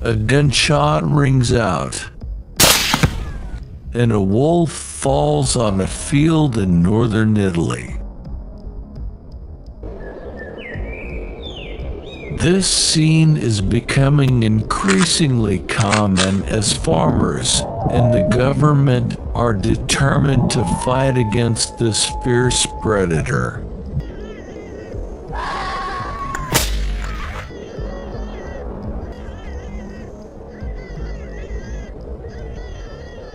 A gunshot rings out, and a wolf falls on a field in northern Italy. This scene is becoming increasingly common as farmers and the government are determined to fight against this fierce predator.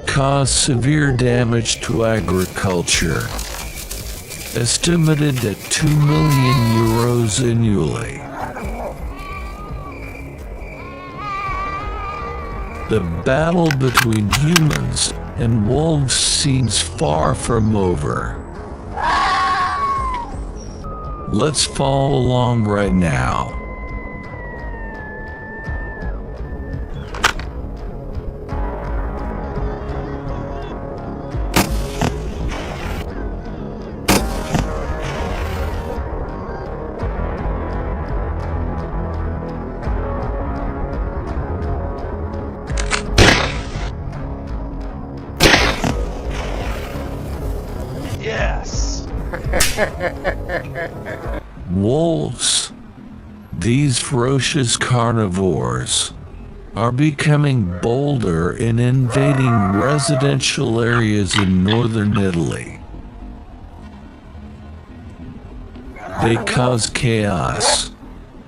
Cause severe damage to agriculture, estimated at €2 million annually. The battle between humans and wolves seems far from over. Let's follow along right now. Yes! Wolves, these ferocious carnivores, are becoming bolder and invading residential areas in northern Italy. They cause chaos,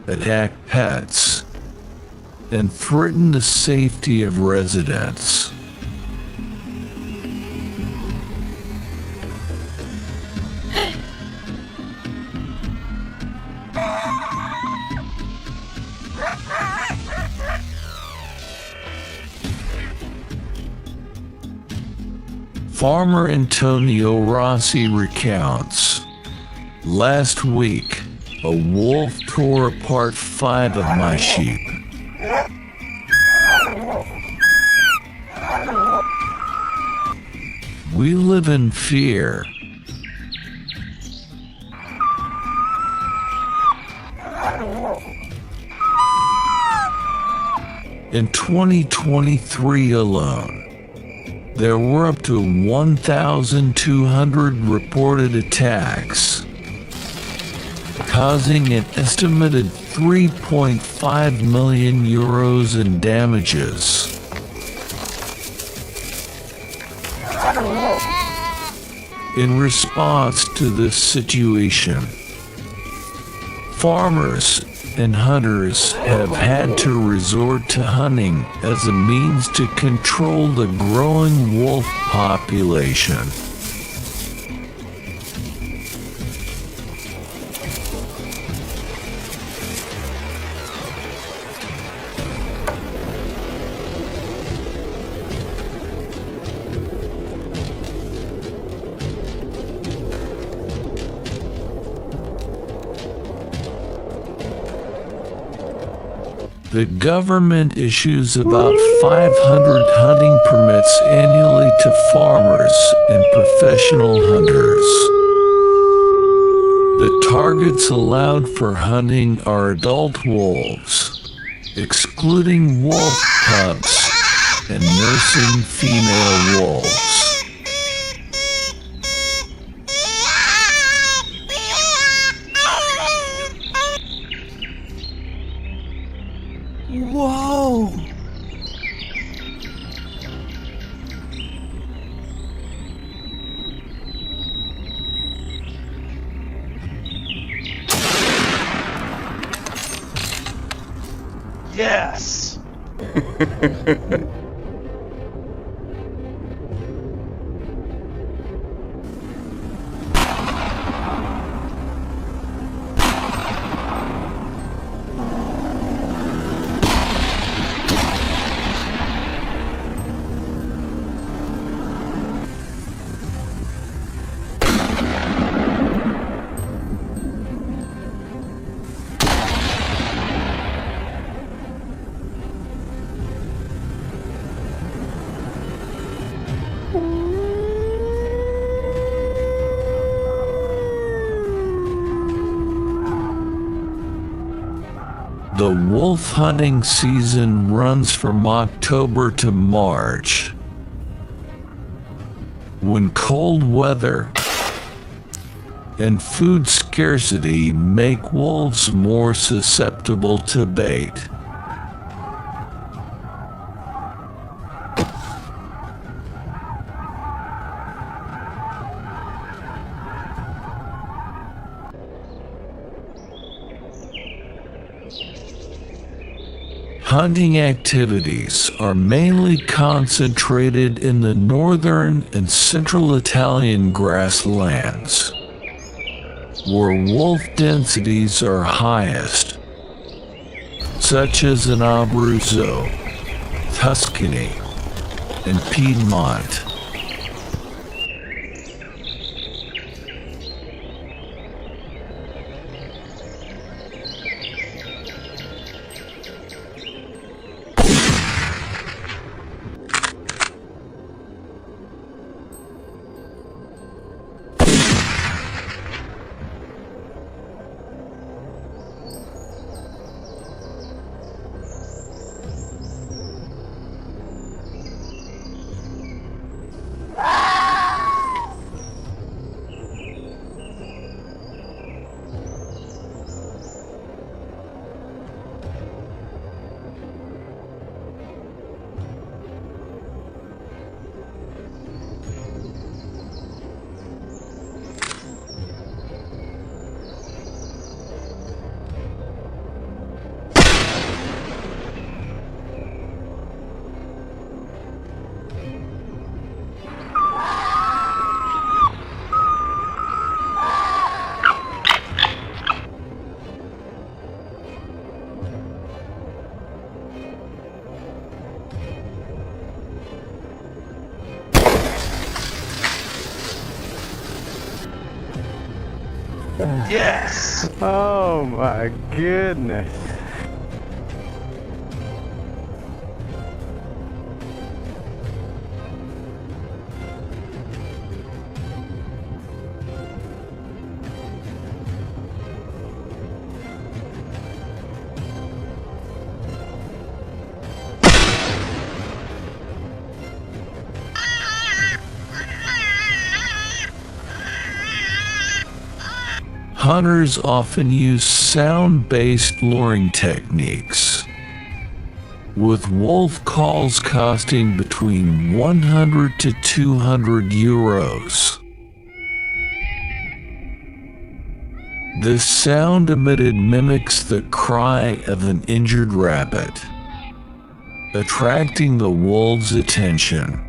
attack pets, and threaten the safety of residents. Farmer Antonio Rossi recounts, "Last week, a wolf tore apart 5 of my sheep. We live in fear. In 2023 alone, there were up to 1,200 reported attacks, causing an estimated €3.5 million in damages. In response to this situation, farmers and hunters have had to resort to hunting as a means to control the growing wolf population. The government issues about 500 hunting permits annually to farmers and professional hunters. The targets allowed for hunting are adult wolves, excluding wolf pups and nursing female wolves. Whoa! Yes! The wolf hunting season runs from October to March, when cold weather and food scarcity make wolves more susceptible to bait. Hunting activities are mainly concentrated in the northern and central Italian grasslands, where wolf densities are highest, such as in Abruzzo, Tuscany, and Piedmont. Yes! Oh my goodness. Hunters often use sound-based luring techniques, with wolf calls costing between 100 to 200 euros. The sound emitted mimics the cry of an injured rabbit, attracting the wolves' attention.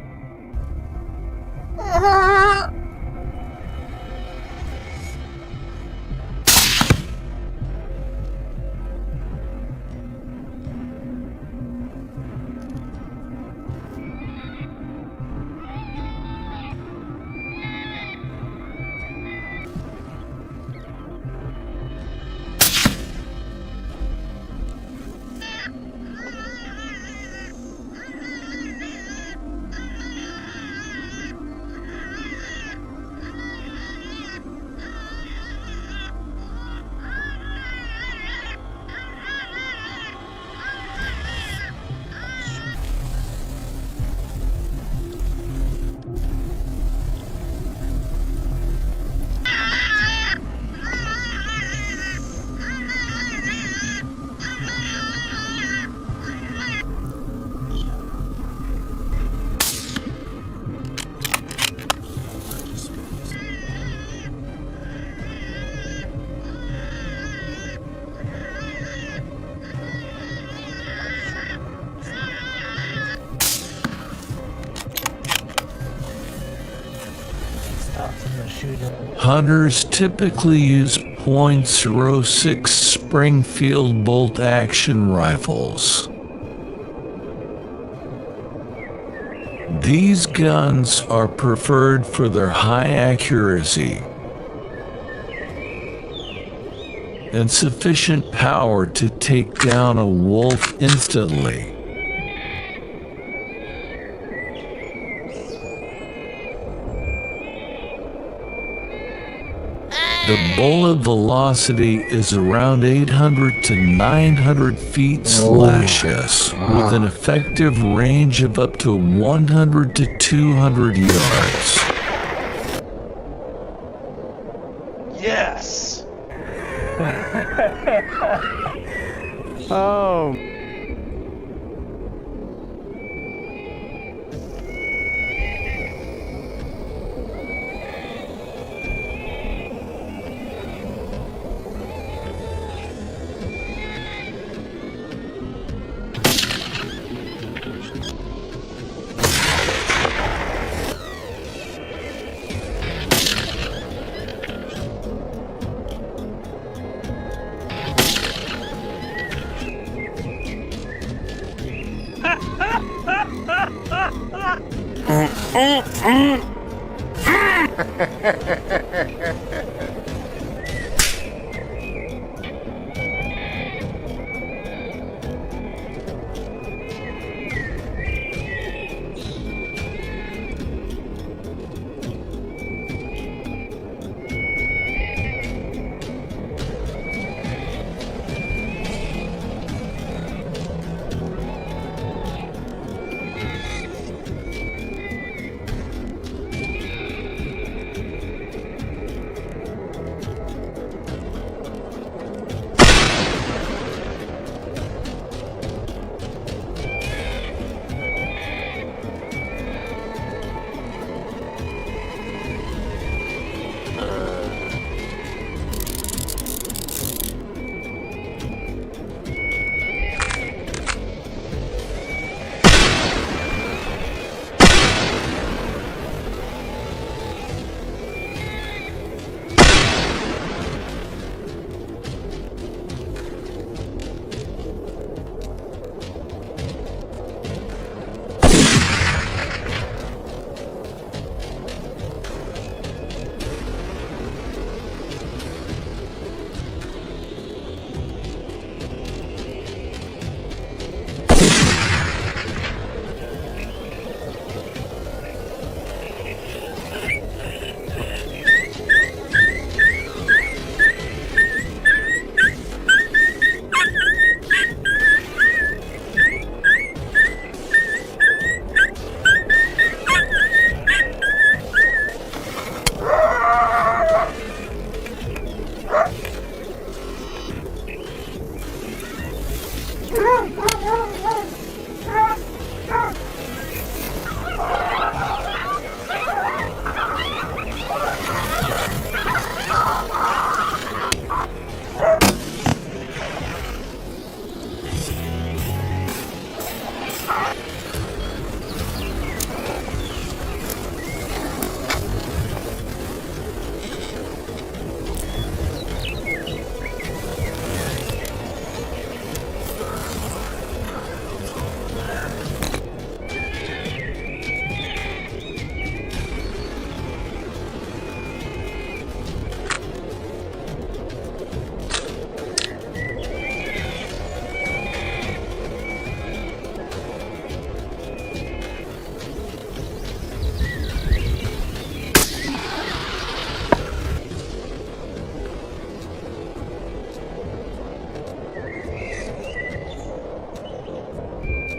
Hunters typically use .06 Springfield bolt-action rifles. These guns are preferred for their high accuracy and sufficient power to take down a wolf instantly. The bullet velocity is around 800 to 900 feet /s, with an effective range of up to 100 to 200 yards. Yes! Oh.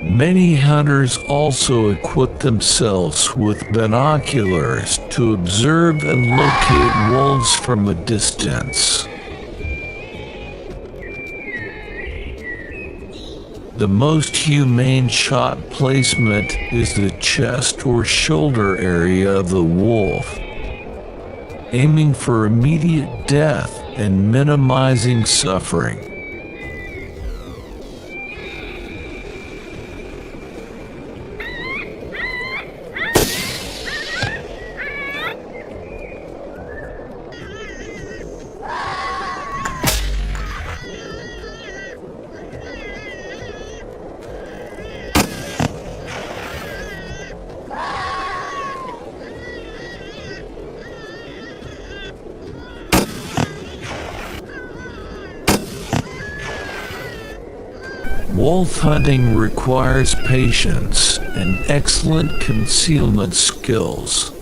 Many hunters also equip themselves with binoculars to observe and locate wolves from a distance. The most humane shot placement is the chest or shoulder area of the wolf, aiming for immediate death and minimizing suffering. Wolf hunting requires patience and excellent concealment skills.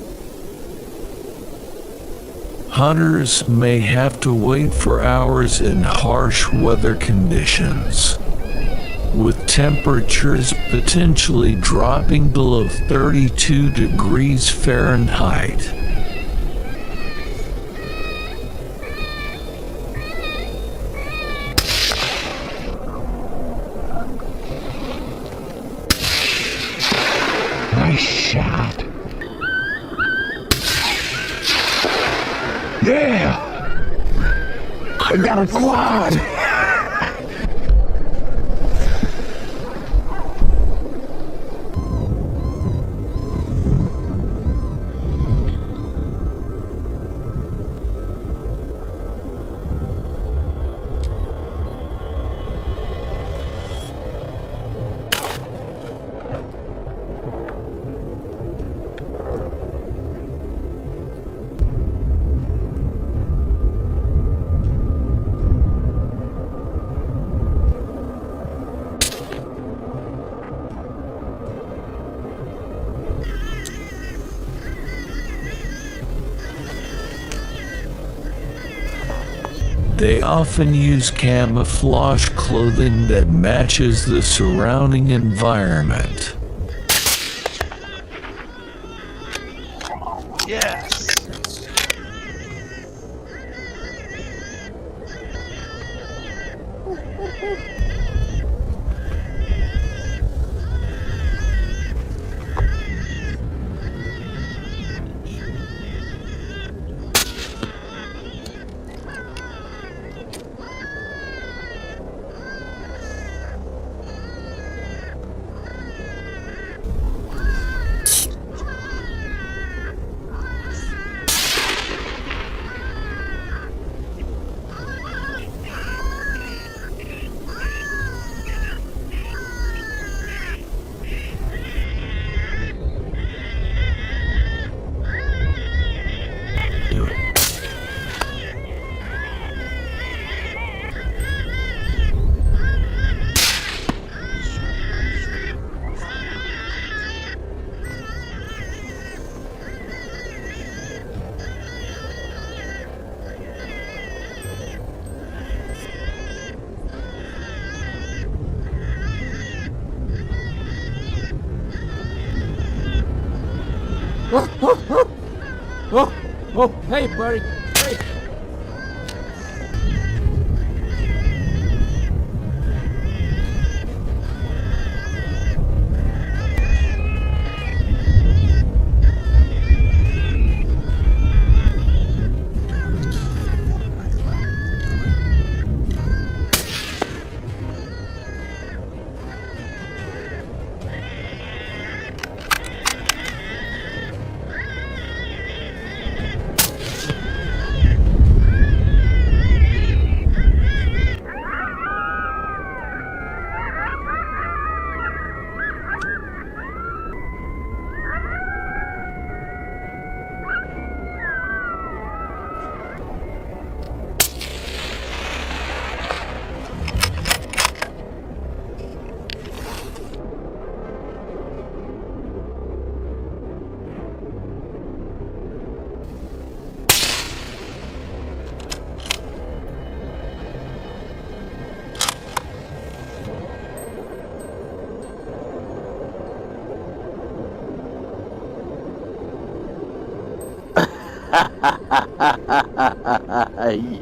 Hunters may have to wait for hours in harsh weather conditions, with temperatures potentially dropping below 32 degrees Fahrenheit. Nice shot. Yeah! I got a quad! They often use camouflage clothing that matches the surrounding environment. Yes. Oh, hey, buddy. Hey.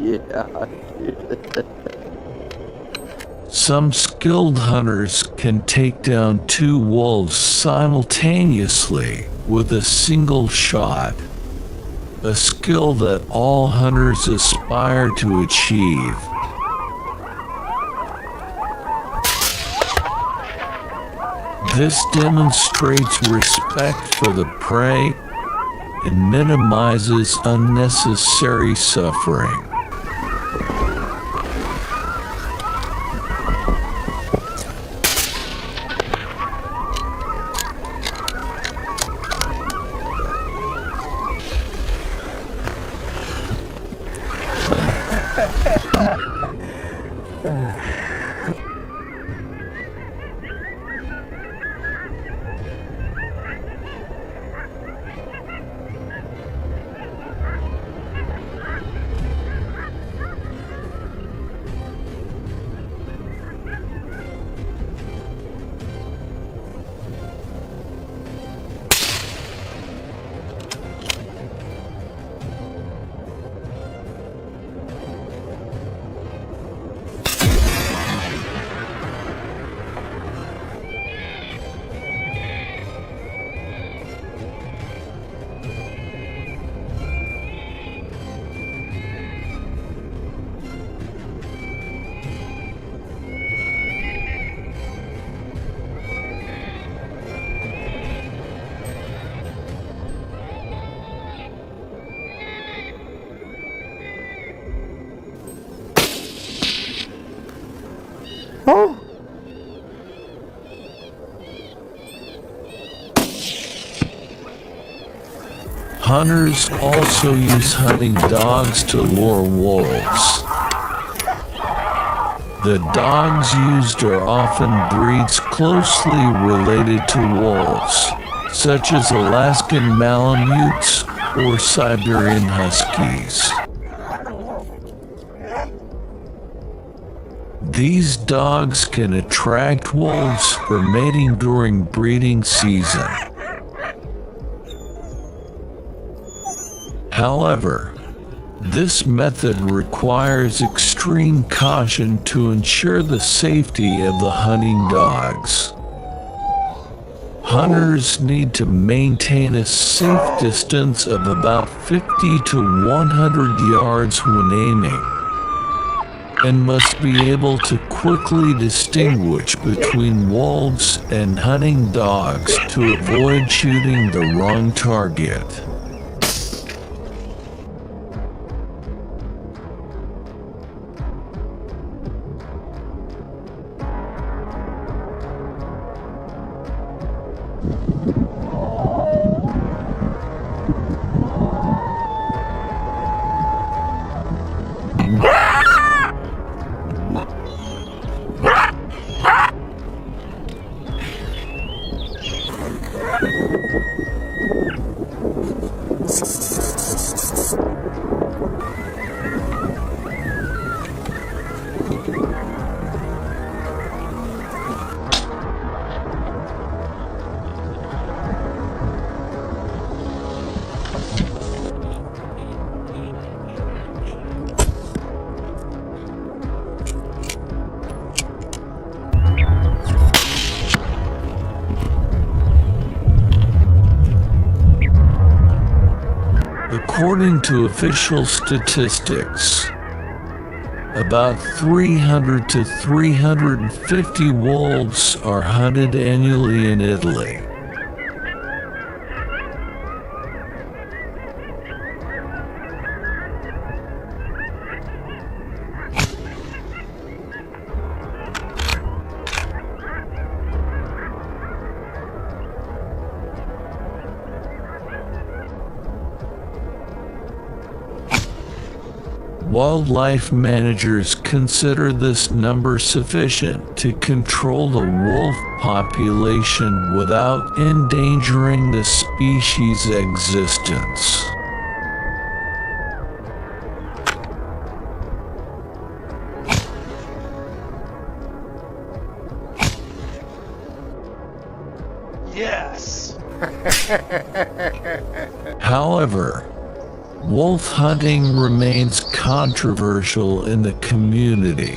Yeah. Some skilled hunters can take down 2 wolves simultaneously with a single shot, a skill that all hunters aspire to achieve. This demonstrates respect for the prey and minimizes unnecessary suffering. Hunters also use hunting dogs to lure wolves. The dogs used are often breeds closely related to wolves, such as Alaskan Malamutes or Siberian Huskies. These dogs can attract wolves for mating during breeding season. However, this method requires extreme caution to ensure the safety of the hunting dogs. Hunters need to maintain a safe distance of about 50 to 100 yards when aiming, and must be able to quickly distinguish between wolves and hunting dogs to avoid shooting the wrong target. According to official statistics, about 300 to 350 wolves are hunted annually in Italy. Wildlife managers consider this number sufficient to control the wolf population without endangering the species' existence. Yes! However, wolf hunting remains controversial in the community.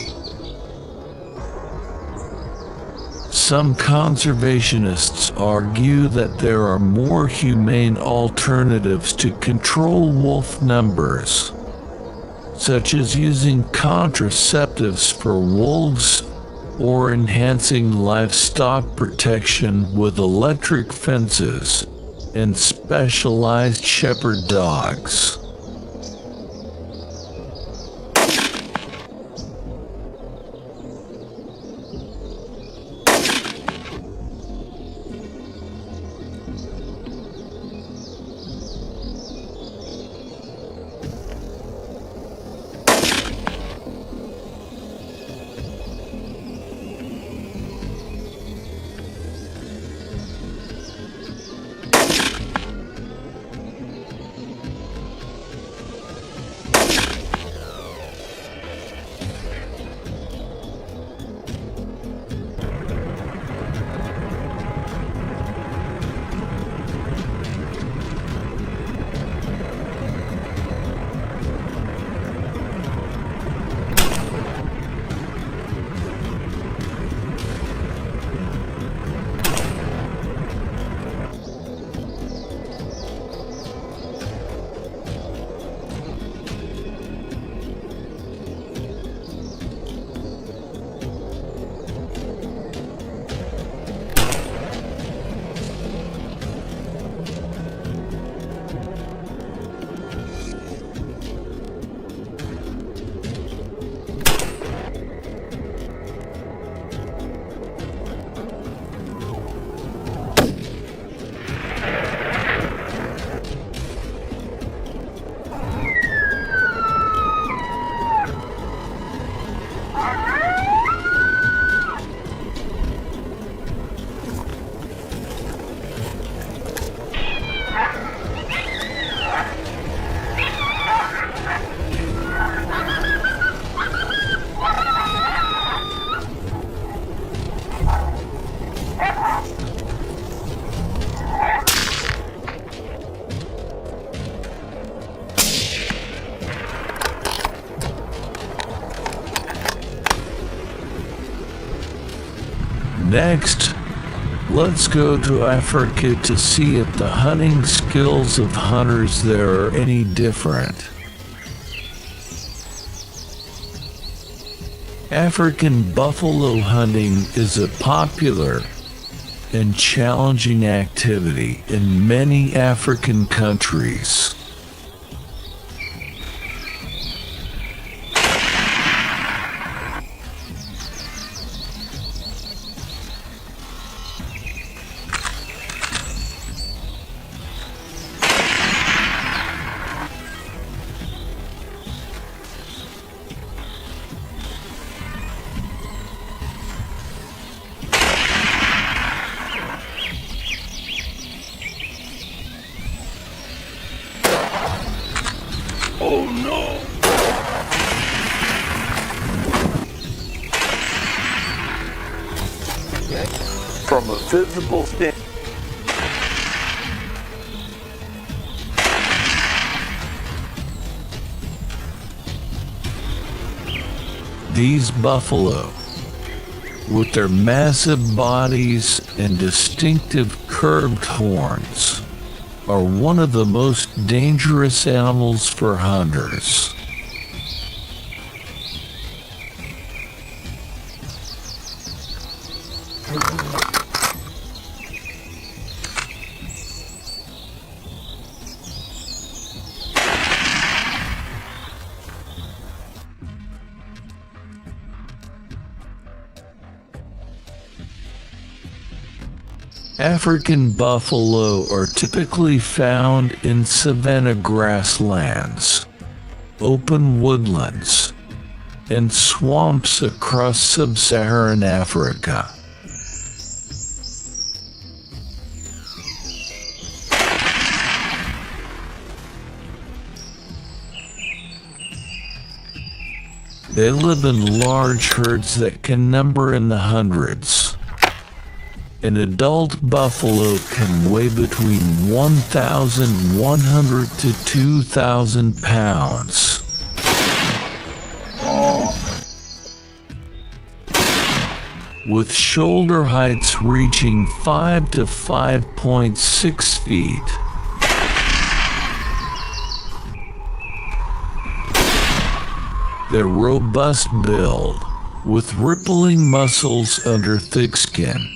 Some conservationists argue that there are more humane alternatives to control wolf numbers, such as using contraceptives for wolves or enhancing livestock protection with electric fences and specialized shepherd dogs. Next, let's go to Africa to see if the hunting skills of hunters there are any different. African buffalo hunting is a popular and challenging activity in many African countries. Oh no! From a physical standpoint, These buffalo, with their massive bodies and distinctive curved horns, are one of the most dangerous animals for hunters. African buffalo are typically found in savanna grasslands, open woodlands, and swamps across sub-Saharan Africa. They live in large herds that can number in the hundreds. An adult buffalo can weigh between 1,100 to 2,000 pounds. With shoulder heights reaching 5 to 5.6 feet. Their robust build, with rippling muscles under thick skin,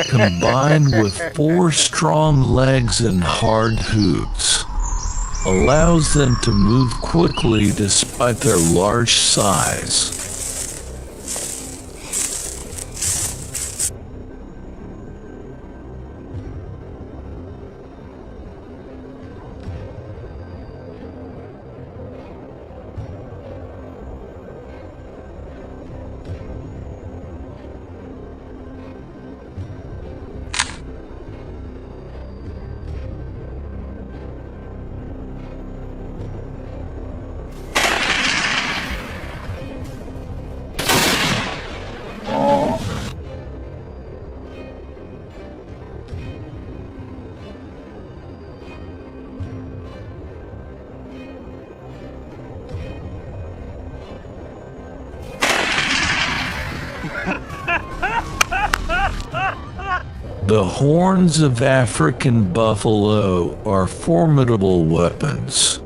combined with 4 strong legs and hard hooves, allows them to move quickly despite their large size. The horns of African buffalo are formidable weapons,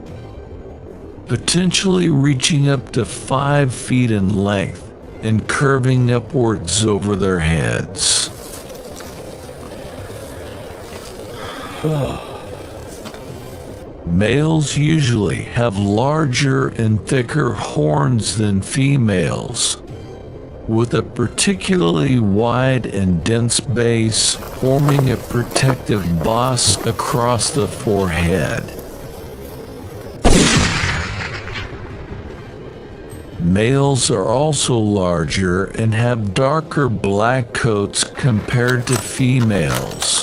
potentially reaching up to 5 feet in length and curving upwards over their heads. Males usually have larger and thicker horns than females, with a particularly wide and dense base forming a protective boss across the forehead. Males are also larger and have darker black coats compared to females.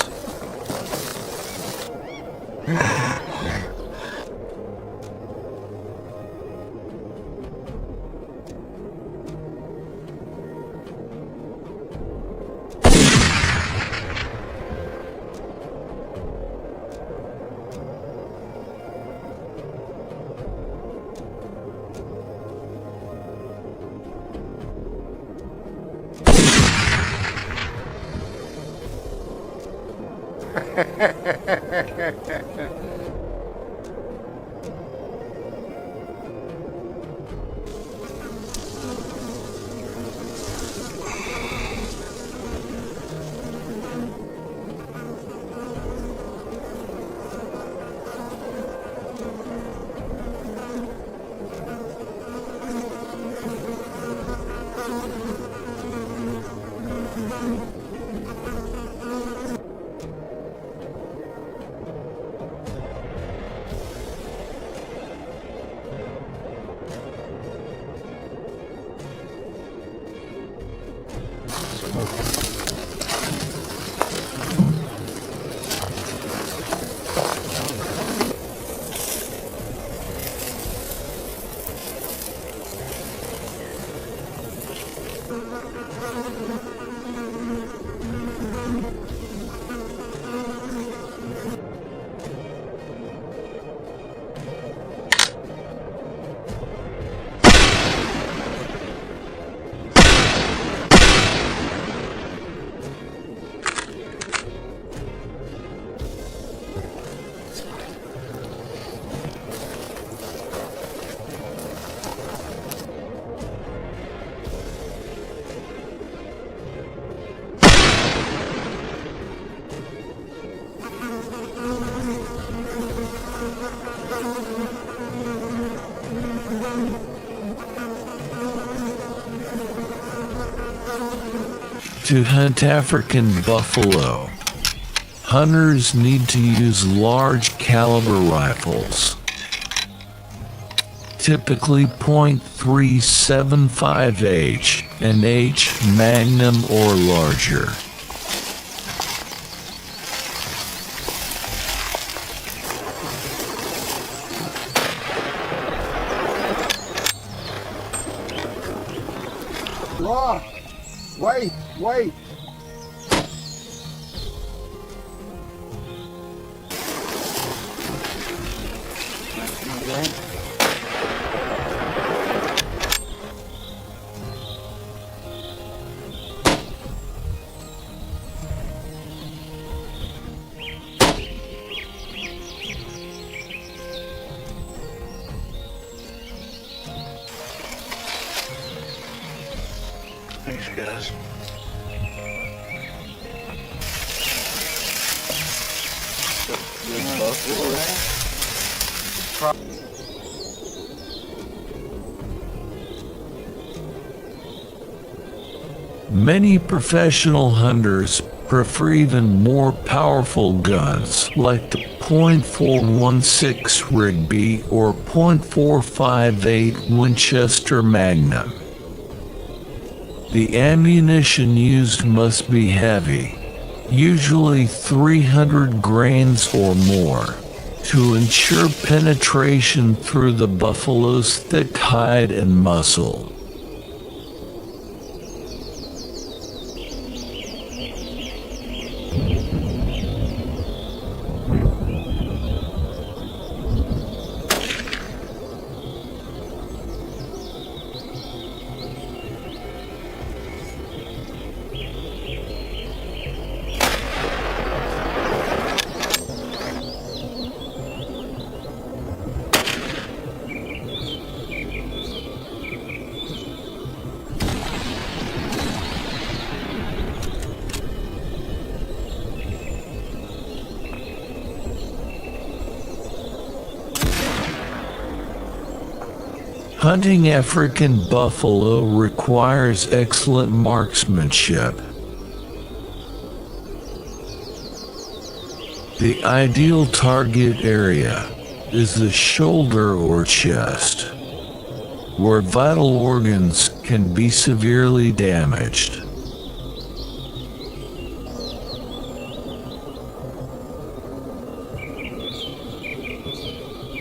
To hunt African buffalo, hunters need to use large caliber rifles, typically .375H and H Magnum or larger. Boar, wait, wait. Thanks, guys. Good buffalo. Many professional hunters prefer even more powerful guns like the .416 Rigby or .458 Winchester Magnum. The ammunition used must be heavy, usually 300 grains or more, to ensure penetration through the buffalo's thick hide and muscle. Hunting African buffalo requires excellent marksmanship. The ideal target area is the shoulder or chest, where vital organs can be severely damaged.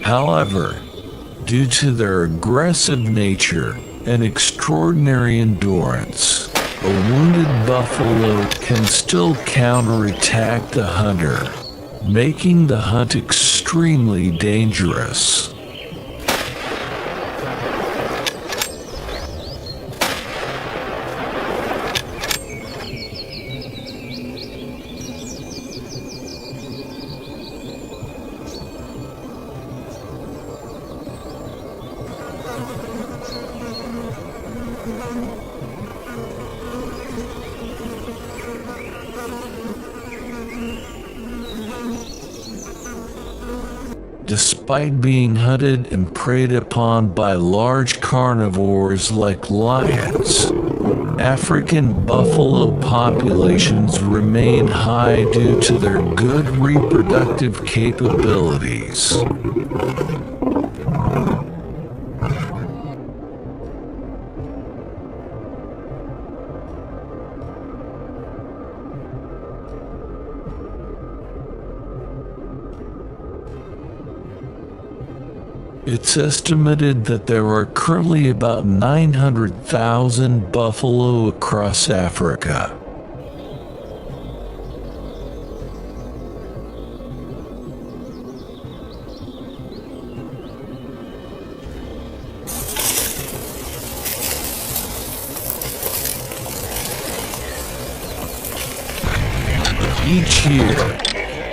However, due to their aggressive nature and extraordinary endurance, a wounded buffalo can still counterattack the hunter, making the hunt extremely dangerous. Despite being hunted and preyed upon by large carnivores like lions, African buffalo populations remain high due to their good reproductive capabilities. It's estimated that there are currently about 900,000 buffalo across Africa. Each year,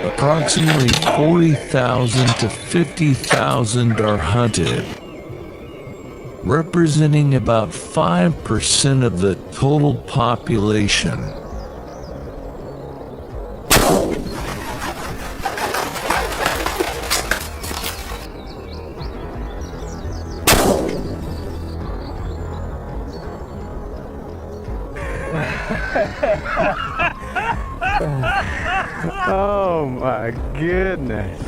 approximately 40,000 to 50,000 are hunted, representing about 5% of the total population. Oh my goodness.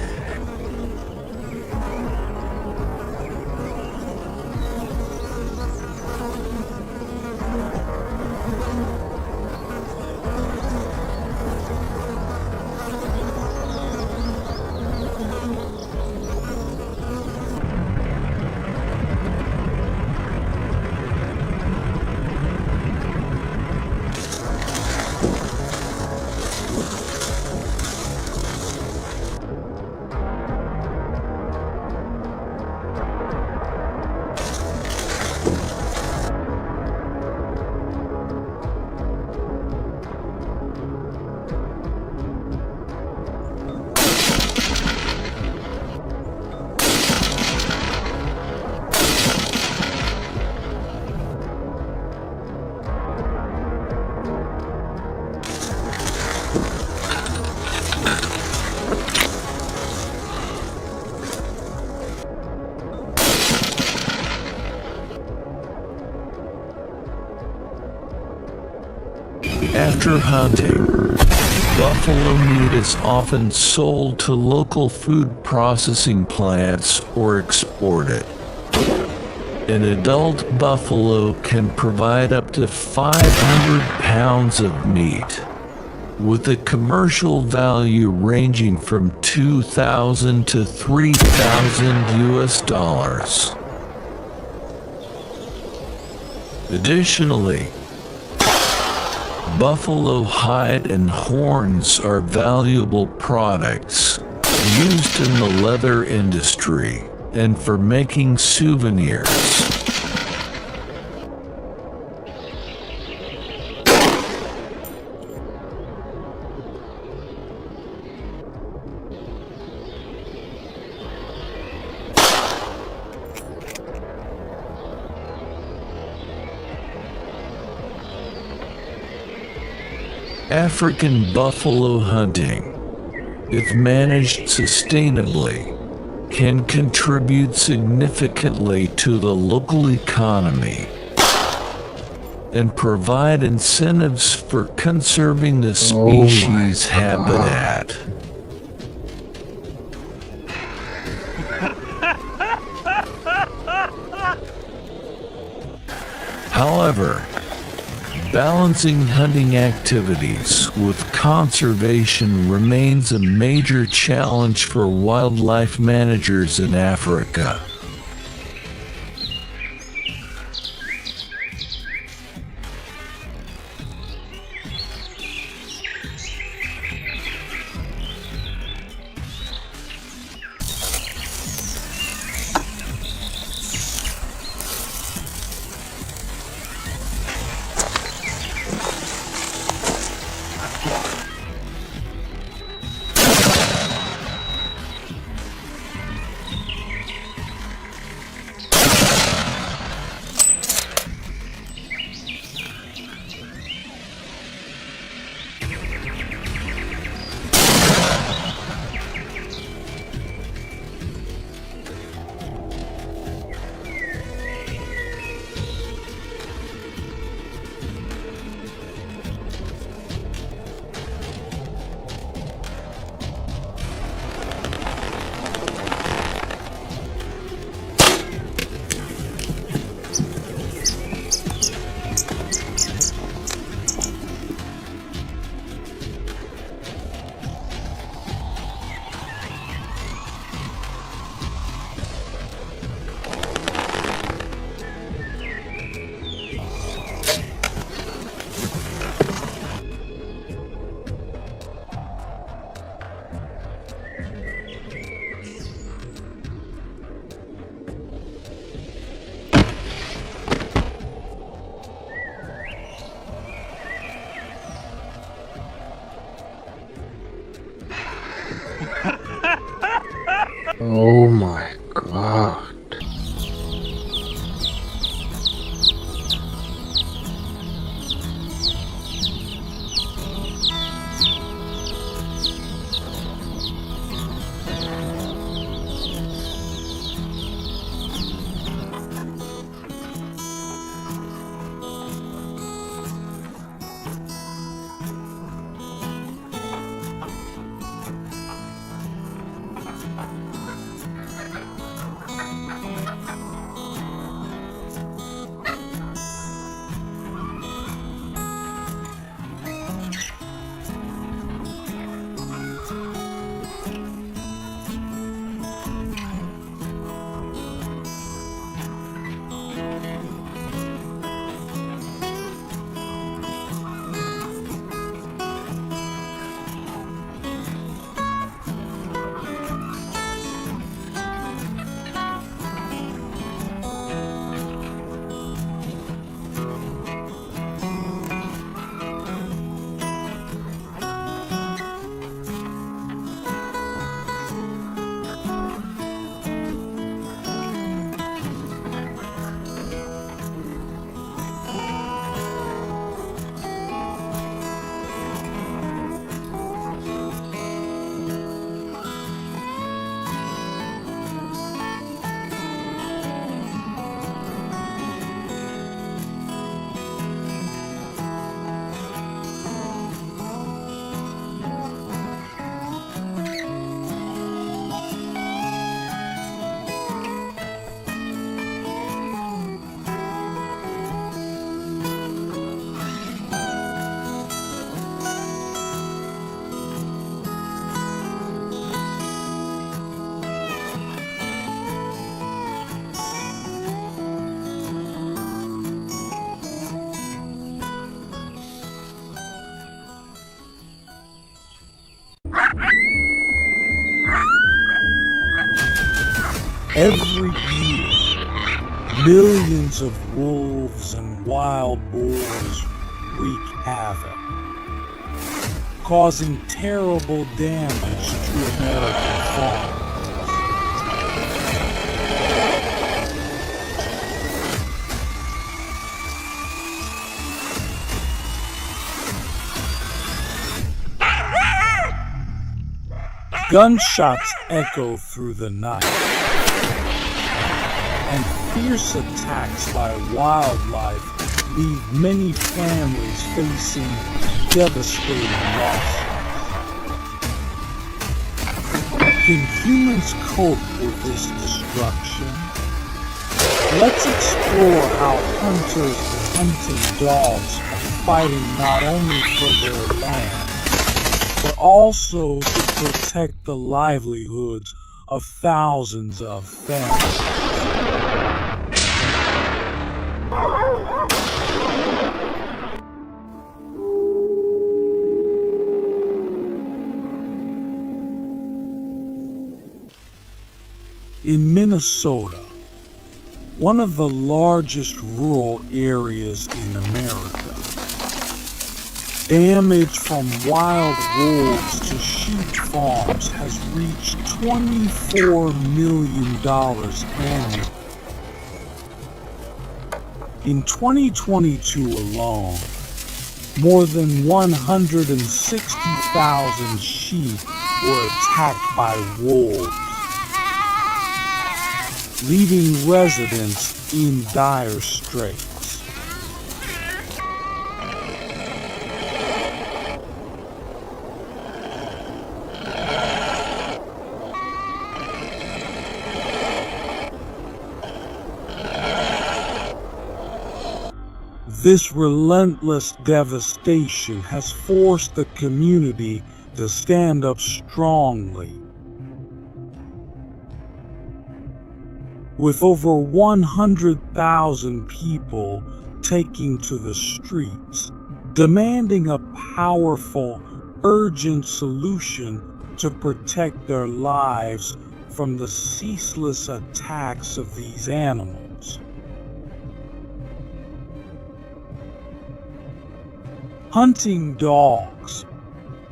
After hunting, buffalo meat is often sold to local food processing plants or exported. An adult buffalo can provide up to 500 pounds of meat, with a commercial value ranging from $2,000 to $3,000 US. Additionally, buffalo hide and horns are valuable products used in the leather industry and for making souvenirs. African buffalo hunting, if managed sustainably, can contribute significantly to the local economy and provide incentives for conserving the species' habitat. However, balancing hunting activities with conservation remains a major challenge for wildlife managers in Africa. God. Every year, millions of wolves and wild boars wreak havoc, causing terrible damage to American farms. Gunshots echo through the night, and fierce attacks by wildlife leave many families facing devastating loss. Can humans cope with this destruction? Let's explore how hunters and hunting dogs are fighting not only for their land, but also to protect the livelihoods of thousands of families. In Minnesota, one of the largest rural areas in America, damage from wild wolves to sheep farms has reached $24 million annually. In 2022 alone, more than 160,000 sheep were attacked by wolves, leaving residents in dire straits. This relentless devastation has forced the community to stand up strongly. With over 100,000 people taking to the streets, demanding a powerful, urgent solution to protect their lives from the ceaseless attacks of these animals. Hunting dogs,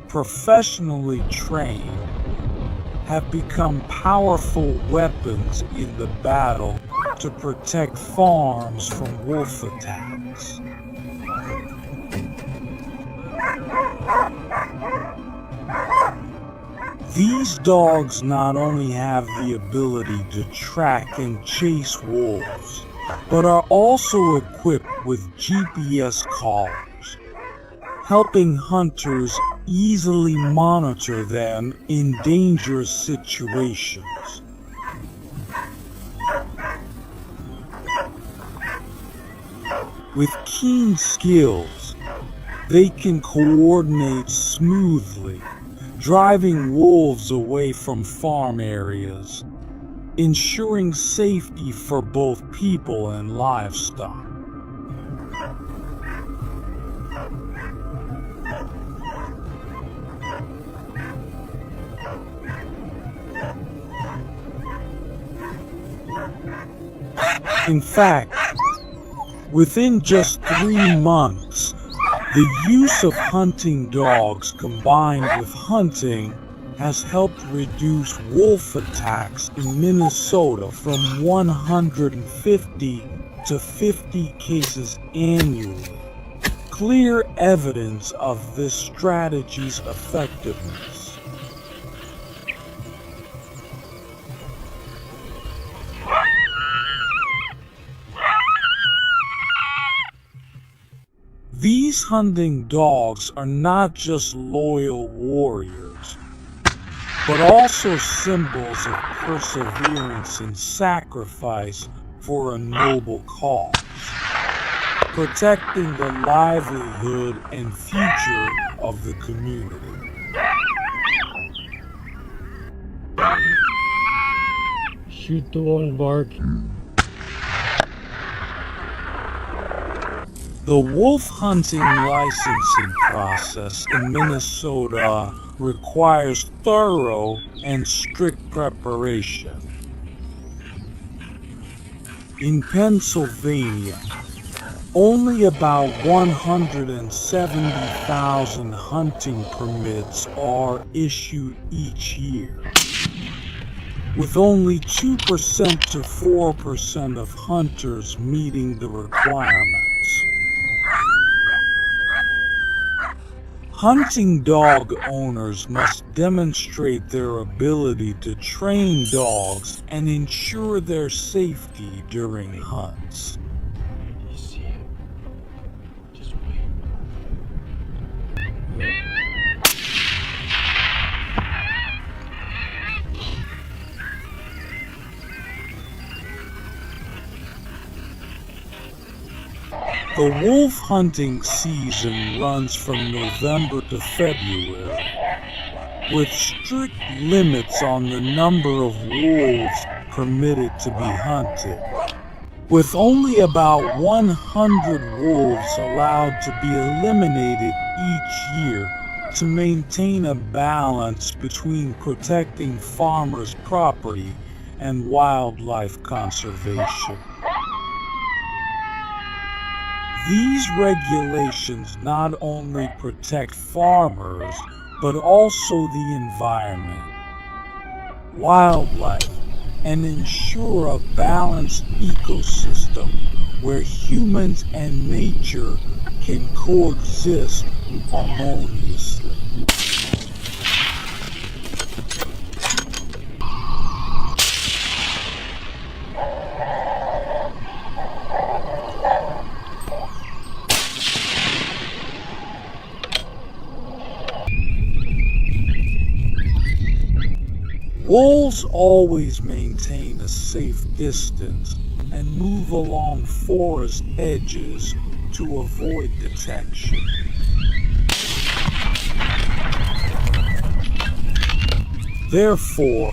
professionally trained, have become powerful weapons in the battle to protect farms from wolf attacks. These dogs not only have the ability to track and chase wolves, but are also equipped with GPS collars, helping hunters easily monitor them in dangerous situations. With keen skills, they can coordinate smoothly, driving wolves away from farm areas, ensuring safety for both people and livestock. In fact, within just 3 months, the use of hunting dogs combined with hunting has helped reduce wolf attacks in Minnesota from 150 to 50 cases annually. Clear evidence of this strategy's effectiveness. These hunting dogs are not just loyal warriors, but also symbols of perseverance and sacrifice for a noble cause, protecting the livelihood and future of the community. Shoot the one bark. The wolf hunting licensing process in Minnesota requires thorough and strict preparation. In Pennsylvania, only about 170,000 hunting permits are issued each year, with only 2% to 4% of hunters meeting the requirements. Hunting dog owners must demonstrate their ability to train dogs and ensure their safety during hunts. You see it. Just wait. The wolf hunting season runs from November to February, with strict limits on the number of wolves permitted to be hunted, with only about 100 wolves allowed to be eliminated each year to maintain a balance between protecting farmers' property and wildlife conservation. These regulations not only protect farmers, but also the environment, wildlife, and ensure a balanced ecosystem where humans and nature can coexist harmoniously. Wolves always maintain a safe distance and move along forest edges to avoid detection. Therefore,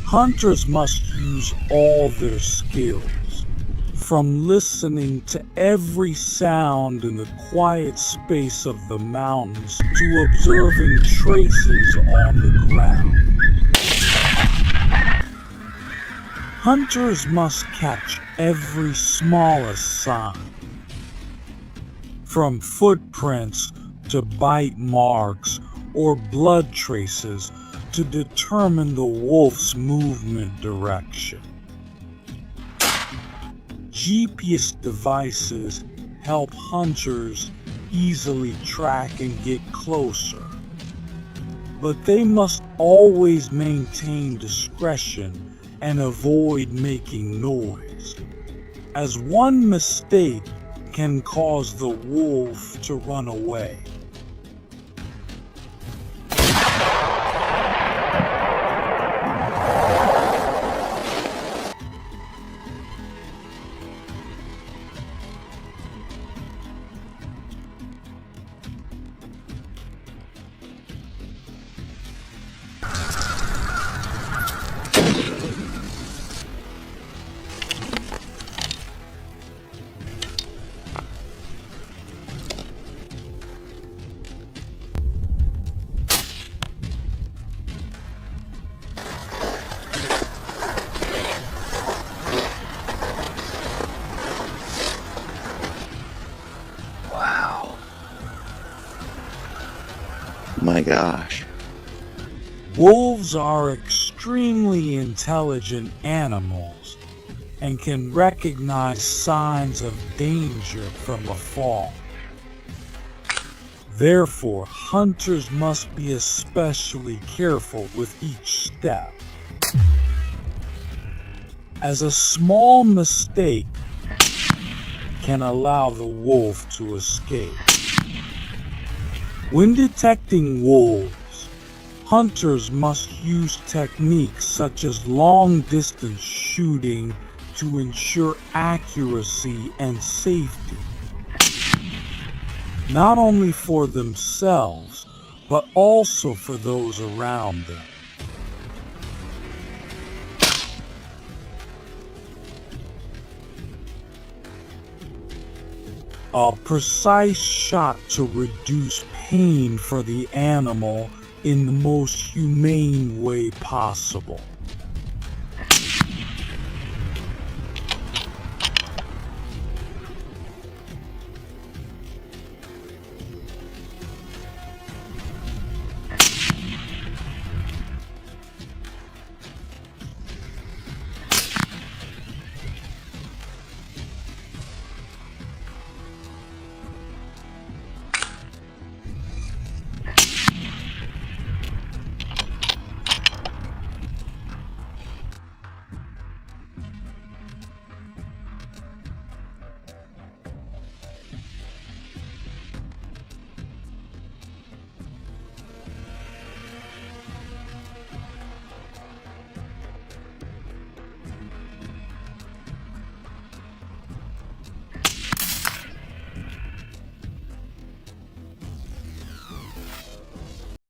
hunters must use all their skills, from listening to every sound in the quiet space of the mountains to observing traces on the ground. Hunters must catch every smallest sign, from footprints to bite marks or blood traces to determine the wolf's movement direction. GPS devices help hunters easily track and get closer, but they must always maintain discretion and avoid making noise, as one mistake can cause the wolf to run away. My gosh. Wolves are extremely intelligent animals and can recognize signs of danger from afar. Therefore, hunters must be especially careful with each step, as a small mistake can allow the wolf to escape. When detecting wolves, hunters must use techniques such as long-distance shooting to ensure accuracy and safety, not only for themselves, but also for those around them. A precise shot to reduce pain for the animal in the most humane way possible.